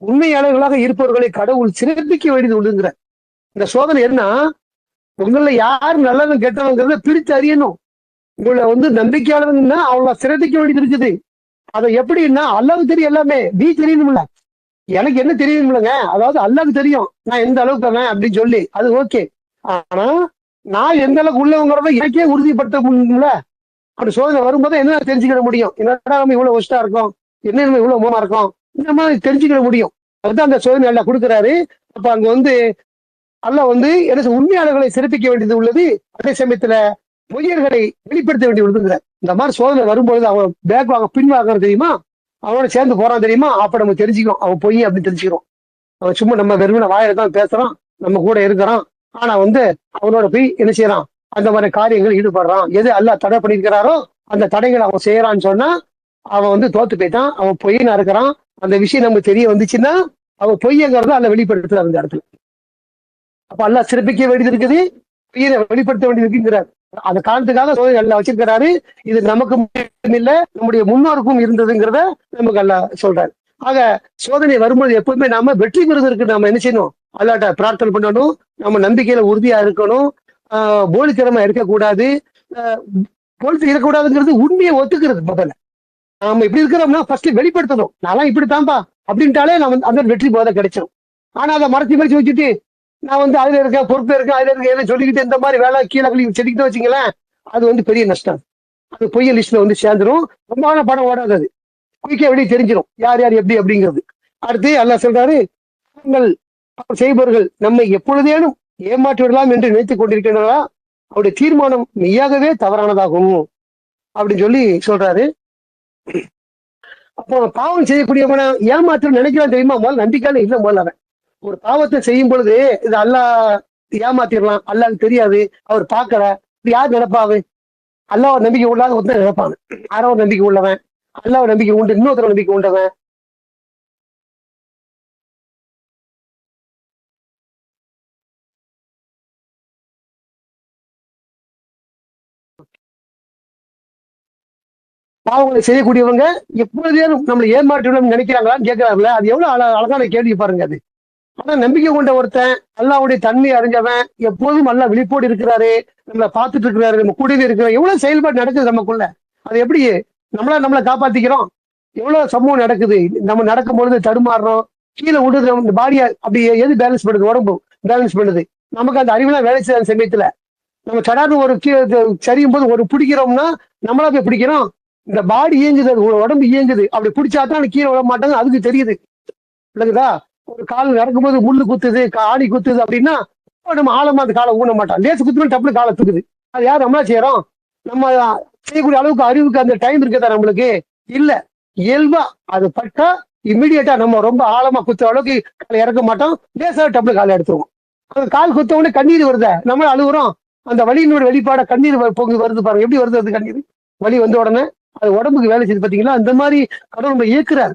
உண்மையாளர்களாக இருப்பவர்களை கடவுள் சிறப்பிக்க வேண்டியது உண்டுங்கிற. இந்த சோதனை என்ன, உங்கள யாரு நல்லவன் கெட்டவங்கிறத பிரித்து அறியணும். உங்களை வந்து நம்பிக்கையாளவங்கன்னா அவங்கள சிறப்பிக்க வேண்டியது இருக்குது. அதை எப்படின்னா அல்லாஹ்வுக்கு தெரியும் எல்லாமே, நீ தெரியணும்ல, எனக்கு என்ன தெரியணும்லங்க. அதாவது அல்லாஹ்வுக்கு தெரியும் நான் எந்த அளவுக்கு அவன் அப்படின்னு சொல்லி, அது ஓகே. ஆனா நான் எந்த அளவுக்கு உள்ளவங்கிறத எனக்கே உறுதிப்படுத்த முடியும்ல. அப்படி சோதனை வரும்போது என்ன தெரிஞ்சுக்கிட முடியும், என்னடா நம்ம இவ்வளவு ஒஸ்டா இருக்கோம், என்ன நம்ம இவ்வளவு மோமா இருக்கோம், இந்த மாதிரி தெரிஞ்சுக்கிட முடியும். அதுதான் அந்த சோதனை எல்லாம் கொடுக்குறாரு. அப்ப அங்க வந்து அல்லாஹ் வந்து என்ன உண்மையாளர்களை சிறப்பிக்க வேண்டியது உள்ளது, அதே சமயத்துல பொய்யர்களை வெளிப்படுத்த வேண்டிய உள்ளதுங்கிற. இந்த மாதிரி சோதனை வரும்பொழுது அவன் பேக் வாங்க பின் வாங்குறது தெரியுமா, அவனோட சேர்ந்து போறான் தெரியுமா, அப்ப நம்ம தெரிஞ்சுக்கிறோம் அவன் பொய் அப்படின்னு தெரிஞ்சுக்கிறோம். அவன் சும்மா நம்ம வெறுமன வாயில தான் பேசுறான், நம்ம கூட இருக்கிறான், ஆனா வந்து அவனோட போய் என்ன செய்யறான், அந்த மாதிரி காரியங்கள் ஈடுபடுறான். எது அல்லாஹ் தடை பண்ணியிருக்கிறாரோ அந்த தடைகளை அவன் செய்யறான்னு சொன்னா அவன் வந்து தோத்து போயிட்டான், அவன் பொய்னா இருக்கிறான். அந்த விஷயம் நமக்கு தெரிய வந்துச்சுன்னா அவன் பொய்யங்கிறத அல்ல வெளிப்படுத்துறாரு அந்த இடத்துல. அப்ப அல்லாஹ் சிறப்பிக்க வேண்டியது இருக்குது, பொய்யை வெளிப்படுத்த வேண்டியது இருக்குங்கிறார். அந்த காரணத்துக்காக சோதனை அல்லாஹ் வச்சிருக்கிறாரு. இது நமக்கு மட்டும் இல்ல, நம்முடைய முன்னோருக்கும் இருந்ததுங்கிறத நமக்கு அல்லாஹ் சொல்றாரு. ஆக சோதனை வரும்போது எப்பவுமே நாம வெற்றி பெறுவதற்கு நாம என்ன செய்யணும், அல்லாஹ்ட்ட பிரார்த்தனை பண்ணணும், நம்ம நம்பிக்கையில உறுதியா இருக்கணும், போலித்தனமா இருக்கக்கூடாது. போலித்து இருக்கக்கூடாதுங்கிறது உண்மையை ஒத்துக்கிறது. முதல்ல நாம இப்படி இருக்கிறோம்னா ஃபர்ஸ்ட் வெளிப்படுத்தணும், நான் இப்படித்தான்பா அப்படின்ட்டாலே நம்ம அந்த வெற்றி போத கிடைச்சிடும். ஆனா அதை மறைச்சு வச்சுட்டு நான் வந்து அதுல இருக்கேன், பொறுப்பு இருக்கேன், அதுல இருக்கேன் சொல்லிக்கிட்டு இந்த மாதிரி வேலை கீழே செடிக்கிட்டு வச்சுங்களேன், அது வந்து பெரிய நஷ்டம். அது பொய்ய லிஸ்ட்ல வந்து சேர்ந்துரும். ரொம்ப படம் ஓடாது. அது குயிக்கா வெளியே தெரிஞ்சிடும் யார் யார் எப்படி அப்படிங்கிறது. அடுத்து அல்லாஹ் சொல்றாரு, "நீங்கள் செய்பவர்கள் நம்மை எப்பொழுதேனும் ஏமாற்றி விடலாம் என்று நினைத்துக் கொண்டிருக்கின்றனரா? அவருடைய தீர்மானம் மெய்யாகவே தவறானதாகும்" அப்படின்னு சொல்லி சொல்றாரு. அப்போ பாவம் செய்யக்கூடியவன ஏமாற்றம் நினைக்கிறான் தெரியுமா? முதல்ல நம்பிக்கையால இல்ல. முதல்ல அவன் ஒரு பாவத்தை செய்யும் பொழுது இது அல்லாஹ் ஏமாத்திடலாம், அல்லாஹ்க்கு தெரியாது, அவர் பார்க்கல, இது யார் நினைப்பாவு? அல்லாஹ் நம்பிக்கை உள்ளாத ஒருத்தன் நினைப்பான். யாரோ ஒரு நம்பிக்கை உள்ளவன், அல்லாஹ் நம்பிக்கை உண்டு, இன்னொருத்தர நம்பிக்கை உண்டவன். பாவங்களை செய்யக்கூடியவங்க எப்பொழுதேனும் நம்மளை ஏமாற்றணும் நினைக்கிறாங்களான்னு கேட்கிறாங்கல்ல, அது எவ்வளவு அழகான கேள்வி பாருங்க அது. ஆனா நம்பிக்கை கொண்ட ஒருத்தன், அல்லாஹ்வுடைய தன்மையை அறிஞ்சவன், எப்போதும் அல்லாஹ் விழிப்போடு இருக்கிறாரு, நம்மளை பார்த்துட்டு இருக்கிறாரு, நம்ம கூடவே இருக்கிறார். எவ்வளவு செயல்பாடு நடக்குது நமக்குள்ள. அது எப்படி நம்மளை காப்பாத்திக்கிறோம்? எவ்வளவு சம்பவம் நடக்குது. நம்ம நடக்கும் பொழுது தடுமாறுறோம், கீழே விடுறது. இந்த பாடியை அப்படி எது பேலன்ஸ் பண்ணுது? உடம்பு பேலன்ஸ் பண்ணுது. நமக்கு அந்த அறிவுலாம் வேலை செய்யாத சமயத்துல நம்ம சடார்னு ஒரு சரியும் போது ஒரு பிடிக்கிறோம்னா நம்மளா போய் பிடிக்கிறோம். இந்த பாடி இயங்குது, அது உடம்பு இயங்குது. அப்படி பிடிச்சாதான் கீழே விட மாட்டாங்க, அதுக்கு தெரியுது. இல்லைங்களா? ஒரு கால் நடக்கும்போது முள்ளு குத்துது, ஆணி குத்துது அப்படின்னா நம்ம ஆழமா அந்த காலை ஊன மாட்டோம். லேசு குத்துணும் டப்புனு காலை தூக்குது. அது யார்? நம்மளா செய்யறோம். நம்ம செய்யக்கூடிய அளவுக்கு அறிவுக்கு அந்த டைம் இருக்குதா நம்மளுக்கு? இல்ல. இயல்பா அது பட்டா இம்மிடியட்டா நம்ம ரொம்ப ஆழமா குத்துற அளவுக்கு காலை இறக்க மாட்டோம். லேசா டப்புனு காலை எடுத்துருவோம். அந்த கால் குத்த உடனே கண்ணீர் வருத, நம்மள அழுகுறோம். அந்த வலியினோட வெளிப்பாட கண்ணீர் பொங்கி வருது பாருங்க. எப்படி வருது அது கண்ணீர்? வலி வந்த உடனே அது உடம்புக்கு வேலை செய்யுது. பாத்தீங்களா? அந்த மாதிரி கடவுள் நம்ம இயக்குறாரு.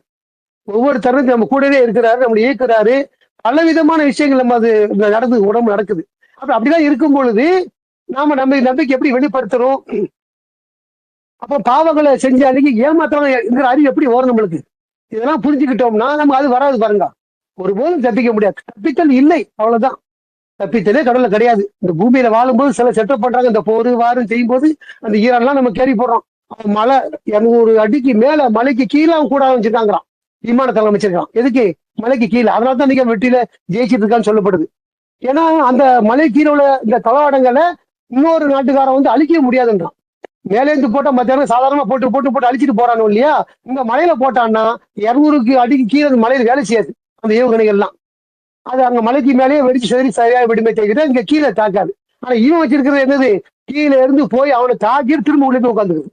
ஒவ்வொரு தருணத்தையும் நம்ம கூடவே இருக்கிறாரு, நம்மளை இயக்குறாரு. பலவிதமான விஷயங்கள் நம்ம அது நடந்து உடம்பு நடக்குது. அப்படிதான் இருக்கும் பொழுது நாம நம்ம நம்பிக்கை எப்படி வெளிப்படுத்துறோம்? அப்ப பாவங்களை செஞ்ச அன்னைக்கு ஏமாத்திர அறிவு எப்படி வரும் நம்மளுக்கு? இதெல்லாம் புரிஞ்சுக்கிட்டோம்னா நமக்கு அது வராது பாருங்க. ஒருபோதும் தப்பிக்க முடியாது. தப்பித்தல் இல்லை, அவ்வளவுதான். தப்பித்தலே கடவுள்ல கிடையாது. இந்த பூமியில வாழும்போது சில செட்டப் பண்றாங்க. இந்த போரு வாரம் செய்யும் போது அந்த ஈரான்லாம் நம்ம கேள்வி போடுறோம். மலை 200 அடிக்கு மேல மலைக்கு கீழே கூட வச்சிருக்காங்கிறான். விமானத்தளம் வச்சிருக்கான். எதுக்கு? மலைக்கு கீழே. அதனால தான் நீங்க வெற்றியில ஜெயிச்சிட்டு இருக்கான்னு சொல்லப்படுது. ஏன்னா அந்த மலை கீழே உள்ள இந்த தளவாடங்களை இன்னொரு நாட்டுக்காரன் வந்து அழிக்க முடியாதுன்றான். மேலேந்து போட்டா மத்தியானம் சாதாரணமா போட்டு போட்டு போட்டு அழிச்சிட்டு போறானோ இல்லையா? இந்த மலையில போட்டான்னா 200 அடிக்கு கீழே அந்த மலையில வேலை செய்யாது அந்த ஏவுகணைகள்லாம். அது அங்க மலைக்கு மேலேயே வெடிச்சு சரி சரியா வெடிமை தேய்க்கிட்டு இங்க கீழே தாக்காது. ஆனா இவன் வச்சிருக்கிறது என்னது? கீழே இருந்து போய் அவனை தாக்கி திரும்ப உள்ள போய் உட்காந்துக்குது.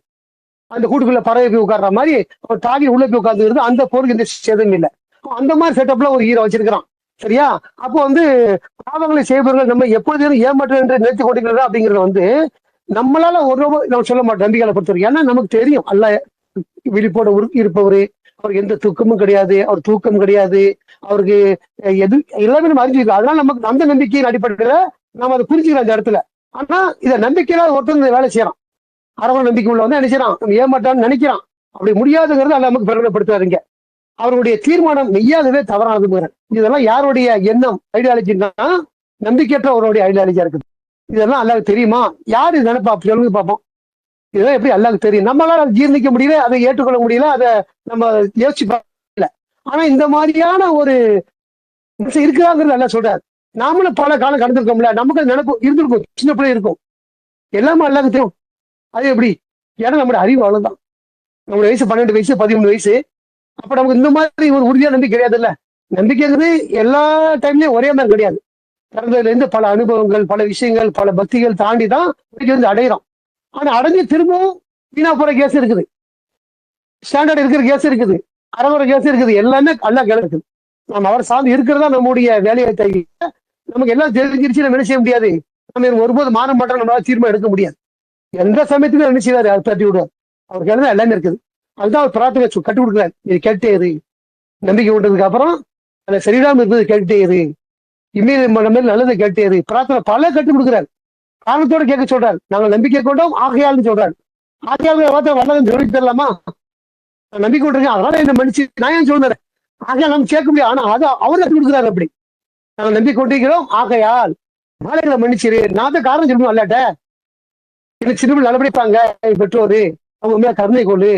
அந்த கூட்டுக்குள்ள பறவை போய் உட்கார்ற மாதிரி அவன் தாக்கி உள்ள போய் உட்காந்துக்கிறது. அந்த போருக்கு இந்த சேதம் இல்லை. அந்த மாதிரி செட்டப்ல ஒரு ஹீரோ வச்சிருக்கிறான். சரியா? அப்போ வந்து பாவங்களை செய்பவர்கள் நம்ம எப்பொழுதும் ஏமாற்றம் என்று நினைத்து கொண்டிருக்கிறதா அப்படிங்கறத வந்து நம்மளால ஒரு நம்ம சொல்ல மாட்டோம் நம்பிக்கையை பொறுத்தவரைக்கும். ஏன்னா நமக்கு தெரியும் அல்லாஹ் விழிப்போட இருப்பவரு. அவருக்கு எந்த துக்கமும் கிடையாது, அவர் தூக்கம் கிடையாது, அவருக்கு எது எல்லாமே நம்ம அறிஞ்சிருக்கோம். அதனால நமக்கு அந்த நம்பிக்கையின் அடிப்படையில நம்ம அதை புரிஞ்சுக்கிறோம் அந்த இடத்துல. ஆனா இதை நம்பிக்கையில ஒருத்தர் வேலை செய்யறான். அரவணை நம்பிக்கை உள்ள வந்து நினைச்சான் நம்ம ஏமாட்டான்னு நினைக்கிறான். அப்படி முடியாதுங்கிறது அல்ல நமக்கு பெருமைப்படுத்துறாருங்க. அவருடைய தீர்மானம் மெய்யாகவே தவறானது. இதெல்லாம் யாருடைய எண்ணம் ஐடியாலஜின்னா நம்பிக்கையற்ற அவருடைய ஐடியாலஜியா இருக்குது. இதெல்லாம் அல்லாஹ்வுக்கு தெரியுமா? யாரு நினைப்பா? சொல்லுங்க பார்ப்போம். இதெல்லாம் எப்படி அல்லாஹ்வுக்கு தெரியும்? நம்மளால அதை ஜீர்ணிக்க முடியல, அதை ஏற்றுக்கொள்ள முடியல, அதை நம்ம யோசிச்சு பார்க்கல. ஆனா இந்த மாதிரியான ஒரு இருக்கிறாங்கிறது அல்ல சொல்றாரு. நாமளும் பல காலம் கடந்திருக்கோம்ல, நமக்கு அது நினைப்பு இருந்திருக்கும், சின்ன பிள்ளை இருக்கும். எல்லாமே அல்லாஹ்வுக்கு தெரியும். அது எப்படி? ஏன்னா நம்மளோட அறிவு அவ்வளவுதான். நம்மளோட வயசு 12 வயசு 13 வயசு. அப்ப நமக்கு இந்த மாதிரி ஒரு உறுதியான நம்பிக்கை கிடையாது. இல்ல, நம்பிக்கைங்கிறது எல்லா டைம்லயும் ஒரே மாதிரி கிடையாது. பிறந்ததுல இருந்து பல அனுபவங்கள், பல விஷயங்கள், பல பக்திகள் தாண்டி தான் வந்து அடையிறோம். ஆனா அடைஞ்சு திரும்பவும் வீணா போற கேஸ் இருக்குது, ஸ்டாண்டர்ட் இருக்கிற கேஸ் இருக்குது, அறகுற கேஸ் இருக்குது. எல்லாமே அல்லாஹ் கையில இருக்குது. நம்ம அவர் சார்ந்து இருக்கிறதா நம்முடைய வேலையை தவிர நமக்கு எல்லாம் தெரிஞ்சிருச்சு நம்ம என்ன செய்ய முடியாது. நம்ம ஒருபோது மாற மாட்டோம், நம்மளால தீர்மானம் எடுக்க முடியாது. எந்த சமயத்துக்கும் என்ன செய்வாரு? அவர் தட்டி விடுவார். அவருக்கு எல்லாம் எல்லாமே இருக்குது. அதுதான் அவர் பிரார்த்தனை கட்டி கொடுக்குறாரு. இது கேட்டே இரு. நம்பிக்கை விட்டதுக்கு அப்புறம் அதை சரியில்லாம இருந்தது கேட்டே இரு. இம்மையில நல்லதை கேட்டே இரு. பிரார்த்தனை பல கட்டி கொடுக்குறாரு. காரணத்தோட கேட்க சொல்றாரு. நாங்கள் நம்பிக்கை கொண்டோம் ஆகையால்னு சொல்றாரு. ஆகையால் வார்த்தை வரலன்னு சொல்லி தரலாமா? நான் நம்பிக்கை கொண்டிருக்கேன், அதனால என்ன மன்னிச்சு நான் ஏன் சொல்றேன்? ஆகையால் நம்ம கேட்க முடியாது. ஆனா அதை அவர் கட்டி கொடுக்குறாரு. அப்படி நாங்கள் நம்பிக்கை கொண்டிருக்கிறோம் ஆகையால் மாலைகளை மன்னிச்சிரு. நான் தான் காரணம் சொல்லணும் அல்லாட்ட. எனக்கு சின்ன நல்லபடிப்பாங்க பெற்றோரு, அவங்க மேல கருணை கொள்ளு.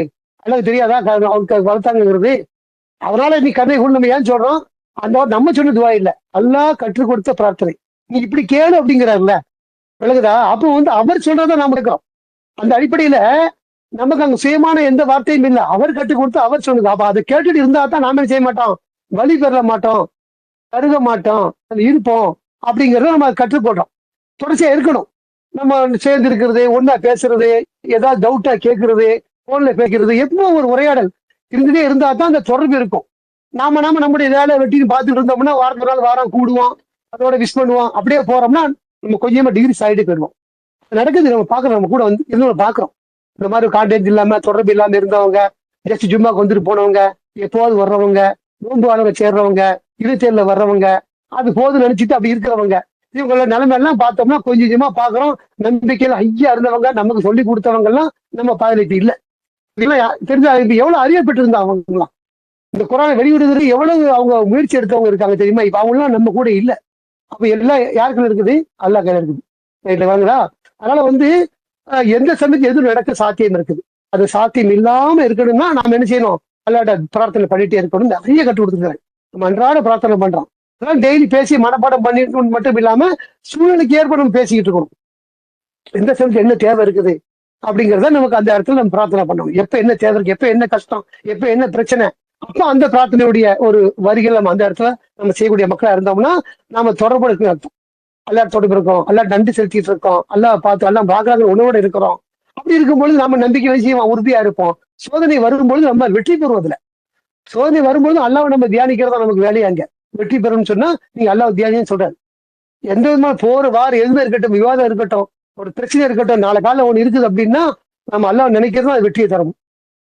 எனக்கு தெரியாதா அவருக்கு வளர்த்தாங்கிறது? அதனால நீ கருணை கொள்ளு. நம்ம ஏன் சொல்றோம்? அந்த நம்ம சொன்ன துவா இல்லை, அல்லாஹ் கற்றுக் கொடுத்த பிரார்த்தனை. நீ இப்படி கேளு அப்படிங்கிறாருல்ல, விளக்குதா? அப்போ வந்து அவர் சொல்றதை நாம கேட்கிறோம். அந்த அடிப்படையில நமக்கு அங்க சுயமான எந்த வார்த்தையும் இல்லை. அவர் கற்றுக் கொடுத்து அவர் சொன்னது. அப்ப அதை கேட்டுட்டு இருந்தா தான் நாம என்ன செய்ய மாட்டோம், வழி பெற மாட்டோம், கருக மாட்டோம், அது இருப்போம். அப்படிங்கறத நம்ம கற்றுக்கொள்றோம். தொடர்ச்சியா இருக்கணும். நம்ம சேர்ந்து இருக்கிறது, ஒன்னா பேசுறது, ஏதாவது டவுட்டா கேட்கறது, போன்ல பேசுறது, எப்பவும் ஒரு உரையாடல் இருந்துட்டே இருந்தா தான் அந்த தொடர்பு இருக்கும். நாம நம்முடைய வேலை வெட்டின்னு பார்த்துட்டு இருந்தோம்னா வாரத்து நாள் வாரம் கூடுவோம், அதோட விஷ் பண்ணுவோம், அப்படியே போறோம்னா நம்ம கொஞ்சமா டிகிரி சைடு போயிடுவோம். நடக்குது, நம்ம பாக்குறோம், நம்ம கூட வந்து இன்னும் பாக்குறோம். இந்த மாதிரி கான்டாக்ட் இல்லாம தொடர்பு இல்லாம இருந்தவங்க, ஜஸ்ட் ஜும்மாக்கு வந்துட்டு போனவங்க, எப்போது வர்றவங்க, நோன்பு அளவை சேர்றவங்க, இருத்தேர்ல வர்றவங்க, அது போதும் நினைச்சிட்டு அப்படி இருக்கிறவங்க, இவங்களோட நிலைமை எல்லாம் பார்த்தோம்னா கொஞ்சம் கொஞ்சமா பாக்குறோம். நம்பிக்கையில ஐயா இருந்தவங்க, நமக்கு சொல்லி கொடுத்தவங்க எல்லாம் நம்ம பாதுகாப்பு இல்லை. இதெல்லாம் தெரிஞ்சா இப்ப எவ்வளவு அறியப்பட்டு இருந்தா அவங்கலாம். இந்த குரானை வெளியிடுறது எவ்வளவு அவங்க முயற்சி எடுத்தவங்க இருக்காங்க தெரியுமா? இப்ப அவங்க எல்லாம் நம்ம கூட இல்ல. அப்ப எல்லாம் யாருக்குள்ள இருக்குது? அல்லாஹ் கையில இருக்குது. ரைட்ல வாங்களா? அதனால வந்து எந்த சமயத்து எதுவும் நடக்க சாத்தியம் இருக்குது. அது சாத்தியம் இல்லாம இருக்கணும்னா நாம என்ன செய்யணும்? அல்லாட்ட பிரார்த்தனை பண்ணிட்டே இருக்கணும். நிறைய கற்றுக் கொடுத்துருக்காரு. நம்ம அன்றாட பிரார்த்தனை பண்றோம். அதெல்லாம் டெய்லி பேசி மனப்பாடம் பண்ணிட்டு மட்டும் இல்லாம சூழ்நிலைக்கு ஏற்ப நம்ம பேசிக்கிட்டு இருக்கணும். எந்த சமயத்து என்ன தேவை இருக்குது அப்படிங்கிறத நமக்கு அந்த இடத்துல நம்ம பிரார்த்தனை பண்ணணும். எப்ப என்ன தேவை இருக்கு, எப்ப என்ன கஷ்டம், எப்ப என்ன பிரச்சனை, அப்ப அந்த பிரார்த்தனையுடைய ஒரு வரிகள் நம்ம அந்த இடத்துல நம்ம செய்யக்கூடிய மக்களா இருந்தோம்னா நாம தொடர்பு இருக்குன்னு அர்த்தம். அல்லா தொடர்பு இருக்கோம், அல்லா நன்றி செலுத்திட்டு இருக்கோம், அல்லா பார்த்து எல்லாம் பாக்குறாங்க உணவோட இருக்கிறோம். அப்படி இருக்கும்பொழுது நம்ம நம்பிக்கை விஷயம் உறுதியா இருப்போம். சோதனை வரும்பொழுது நம்ம வெற்றி பெறுவதில்ல. சோதனை வரும்பொழுது அல்லாவை நம்ம தியானிக்கிறதா நமக்கு வேலையாங்க. வெற்றி பெறும்னு சொன்னா நீங்க அல்லாவை தியானின்னு சொல்றாரு. எந்த விதமான போர் வார் எதுவுமே இருக்கட்டும், விவாதம் இருக்கட்டும், ஒரு பிரச்சனை இருக்கட்டும், நாளை காலம் ஒண்ணு இருக்குது அப்படின்னா நம்ம அல்லாஹ் நினைக்கிறதும் அது வெற்றியை தரும்.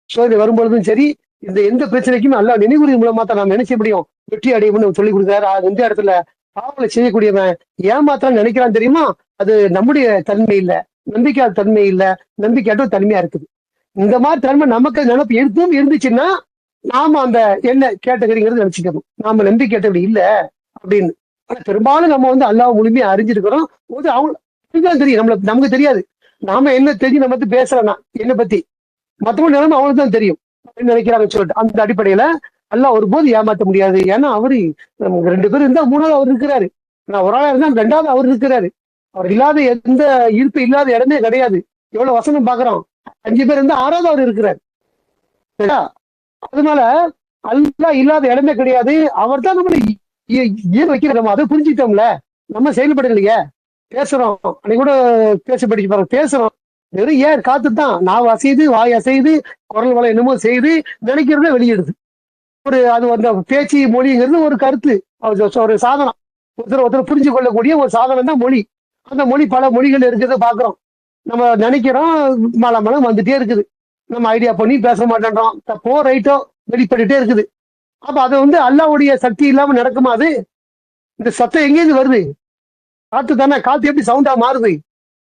சோதனை வரும்பொழுதும் சரி, இந்த எந்த பிரச்சனைக்கும் அல்லாஹ் நினைவுரின் மூலமா தான் நம்ம நினைச்ச முடியும் வெற்றி அடையும்னு சொல்லி கொடுக்குறாரு. அது எந்த இடத்துல பாவங்களை செய்யக்கூடியவன் ஏமாத்தான் நினைக்கிறான் தெரியுமா? அது நம்முடைய தன்மை இல்ல, நம்பிக்கையாத தன்மை இல்ல, நம்பிக்கையாட்ட தன்மையா இருக்குது. இந்த மாதிரி தன்மை நமக்கு நினைப்பு இருந்துச்சுன்னா நாம அந்த என்ன கேட்டகரிங்கிறது நினைச்சுக்கணும். நாம நம்பிக்கை கேட்டபடி இல்ல அப்படின்னு. ஆனா பெரும்பாலும் நம்ம வந்து அல்லாஹ் முழுமையா அறிஞ்சிருக்கிறோம் போது அவங்களுக்கு தெரியும், நமக்கு தெரியாது. நாம என்ன தெரியும் நம்ம பேசலாம் என்ன பத்தி, மத்தவங்க நிலைமை அவங்களுக்கு தான் தெரியும் நினைக்கிறாங்கன்னு சொல்லிட்டு அந்த அடிப்படையில அல்லாஹ் ஒருபோது ஏமாத்த முடியாது. ஏன்னா அவரு நமக்கு 2 பேர் இருந்தா 3ஆவது அவர் இருக்கிறாரு, நான் ஒரு ஆளா இருந்தா 2வது அவர் இருக்கிறாரு. அவர் இல்லாத எந்த இருப்பு இல்லாத இடமே கிடையாது. எவ்வளவு வசனம் பாக்குறோம், 5 பேர் இருந்தா 6வது அவர் இருக்கிறார். அதனால அல்லாஹ் இல்லாத இடமே கிடையாது. அவர் தான் நம்மளை ஏன் வைக்கிற, நம்ம அதை புரிஞ்சுக்கிட்டோம்ல, நம்ம செயல்படலையே. பேசுறோம், அன்னைக்கு கூட படிச்சு பாருங்க, பேசுறோம் வெறும் ஏன் காத்துதான், நாவ் அசையுது, வாய் அசையுது, குரல் வளம் என்னமோ செய்து நினைக்கிறத வெளியிடுது. அது அந்த பேச்சு மொழிங்கிறது ஒரு கருத்து, ஒரு சாதனம், ஒருத்தர் புரிஞ்சு கொள்ளக்கூடிய ஒரு சாதனம் தான் மொழி. அந்த மொழி பல மொழிகள் இருக்கிறத பாக்குறோம். நம்ம நினைக்கிறோம், மலம் வந்துட்டே இருக்குது. நம்ம ஐடியா பண்ணி பேச மாட்டேன்றோம், தப்போ ரைட்டோ வெளிப்பட்டுட்டே இருக்குது. அப்ப அது வந்து அல்லாஹ்வுடைய சக்தி இல்லாம நடக்குமா? அது இந்த சத்தம் எங்கேருந்து வருது? காத்து தானே, காத்து எப்படி சவுண்டா மாறுது?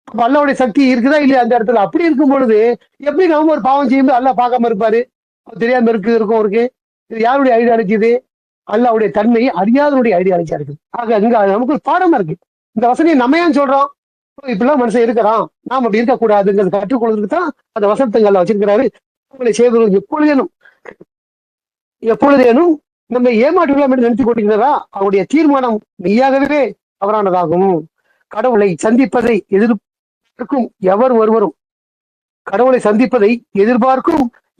அப்ப அல்லாஹ்வுடைய சக்தி இருக்குதா இல்லையா அந்த இடத்துல? அப்படி இருக்கும் பொழுது எப்படி நம்ம ஒரு பாவம் செய்யும்போது அல்லாஹ் பார்க்காம இருப்பாரு? தெரியாம இருக்கு. இது யாருடைய ஐடியாலஜி? இது அல்லாஹ்வுடைய தன்மை அறியாதனுடைய ஐடியாலஜியா இருக்குது. ஆக இங்க நமக்கு ஒரு பாடமா இருக்கு. இந்த வசதியை நம்ம ஏன் சொல்றோம்? இப்படிலாம் மனுஷன் இருக்கிறான், நாம் அப்படி இருக்கக்கூடாதுங்கிறது கற்றுக்கொள்வதற்கு தான் அந்த வசனத்துங்க அல்லாஹ் வச்சிருக்கிறாரு. உங்களை செய்வர்கள் எப்பொழுதேனும் நம்ம ஏமாற்றுலாம் என்று நினைத்துக் கொண்டிருக்கிறதா? அவருடைய தீர்மானம் மெய்யாகவே தவறானதாகும். கடவுளை சந்திப்பதை எதிர்பார்க்கும்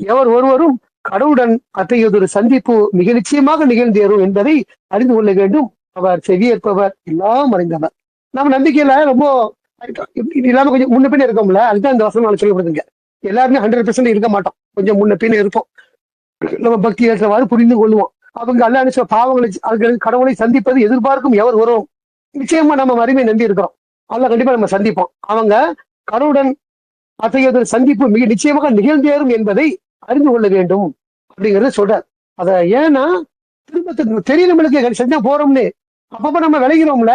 எவர் ஒருவரும் கடவுளுடன் அத்தகையதொரு சந்திப்பு மிக நிச்சயமாக நிகழ்ந்தேறும் என்பதை அறிந்து கொள்ள வேண்டும். அவர் செவியேற்பவர் எல்லாம் அறிந்தவர். நம்ம நம்பிக்கையில ரொம்ப இல்லாம கொஞ்சம் முன்ன பின்ன இருக்கோம்ல, அதுதான் இந்த வசனம் சொல்லப்படுதுங்க. எல்லாருமே 100% இருக்க மாட்டோம், கொஞ்சம் முன்ன பின்ன இருப்போம். நம்ம பக்தி ஏற்றவாறு புரிந்து கொள்வோம். அவங்க அல்ல நினைச்ச பாவங்களை கடவுளை சந்திப்பது எதிர்பார்க்கும் எவர் வரும். நிச்சயமா நம்ம மறுமையை நம்பி இருக்கிறோம், அல்ல கண்டிப்பா நம்ம சந்திப்போம். அவங்க கடவுளுடன் அத்தகைய சந்திப்பு மிக நிச்சயமாக நிகழ்ந்தேறும் என்பதை அறிந்து கொள்ள வேண்டும் அப்படிங்கறத சொல்றார். அத ஏன்னா திரும்ப தெரியும் நம்மளுக்கு செஞ்சா போறோம்னு, அப்பப்ப நம்ம விளைகிறோம்ல,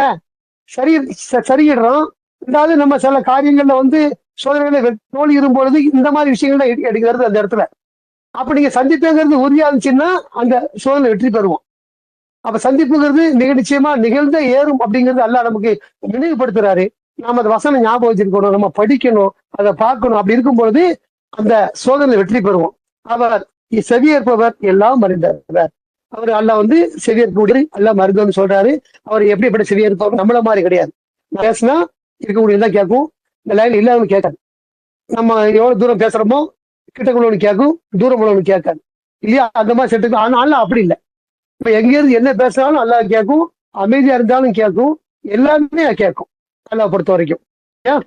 சரியிடுறோம். ரெண்டாவது நம்ம சில காரியங்கள்ல வந்து சோதனைகளை தோல்வி பொழுது இந்த மாதிரி விஷயங்கள்ல எடுக்கிறது அந்த இடத்துல. அப்ப நீங்க சந்திப்புங்கிறது உறுதியா இருந்துச்சுன்னா அந்த சோதனை வெற்றி பெறுவோம். அப்ப சந்திப்புங்கிறது மிக நிச்சயமா நிகழ்ந்த ஏறும் அப்படிங்கிறது அல்லாஹ் நமக்கு நினைவுபடுத்துறாரு. நாம அந்த வசனம் ஞாபகம் வச்சிருக்கணும், நம்ம படிக்கணும், அதை பார்க்கணும். அப்படி இருக்கும் பொழுது அந்த சோதனை வெற்றி பெறுவோம். அவர் செவியேற்பவர் எல்லாம் அறிந்தவர். அவர் அல்லாஹ் வந்து செவியேற்கக்கூடிய எல்லாம் மருந்துன்னு சொல்றாரு. அவர் எப்படிப்பட்ட செவியேற்பவர்? நம்மள மாதிரி கிடையாது. பேசினா இருக்கக்கூடியதான் கேட்கும், இந்த லைன் இல்லாம கேட்காது. நம்ம எவ்வளவு தூரம் பேசுறோமோ கிட்ட உள்ளவனு கேட்கும், தூரம் உள்ளவனு கேட்காது இல்லையா? அந்த மாதிரி செட்டு. ஆனா அல்ல அப்படி இல்லை. இப்ப எங்க இருந்து என்ன பேசினாலும் நல்லா கேட்கும், அமைதியா இருந்தாலும் கேட்கும், எல்லாருமே கேட்கும். அல்லாஹ் பொறுத்த வரைக்கும் ஏன்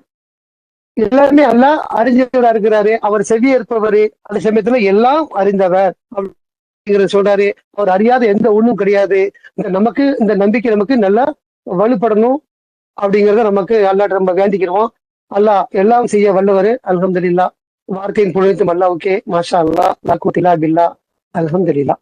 எல்லாருமே அல்லாஹ் அறிஞ்சவரா இருக்கிறாரு. அவர் செவிய இருப்பவர், அந்த சமயத்துல எல்லாம் அறிந்தவர் அப்படிங்கிறத சொல்றாரு. அவர் அறியாத எந்த ஒண்ணும் கிடையாது. நமக்கு இந்த நம்பிக்கை நமக்கு நல்லா வலுப்படணும் அப்படிங்கிறத நமக்கு அல்லாஹ் நம்ம வேண்டிக்கிறோம். அல்லாஹ் எல்லாம் செய்ய வல்லவர். அல்ஹம்துலில்லாஹ். வார்த்தையின் புனிதம் அல்லாஹ்வுக்கே. மாஷா அல்லாஹ். லா குவத்த இல்லா பில்லாஹ். அல்ஹம்துலில்லாஹ்.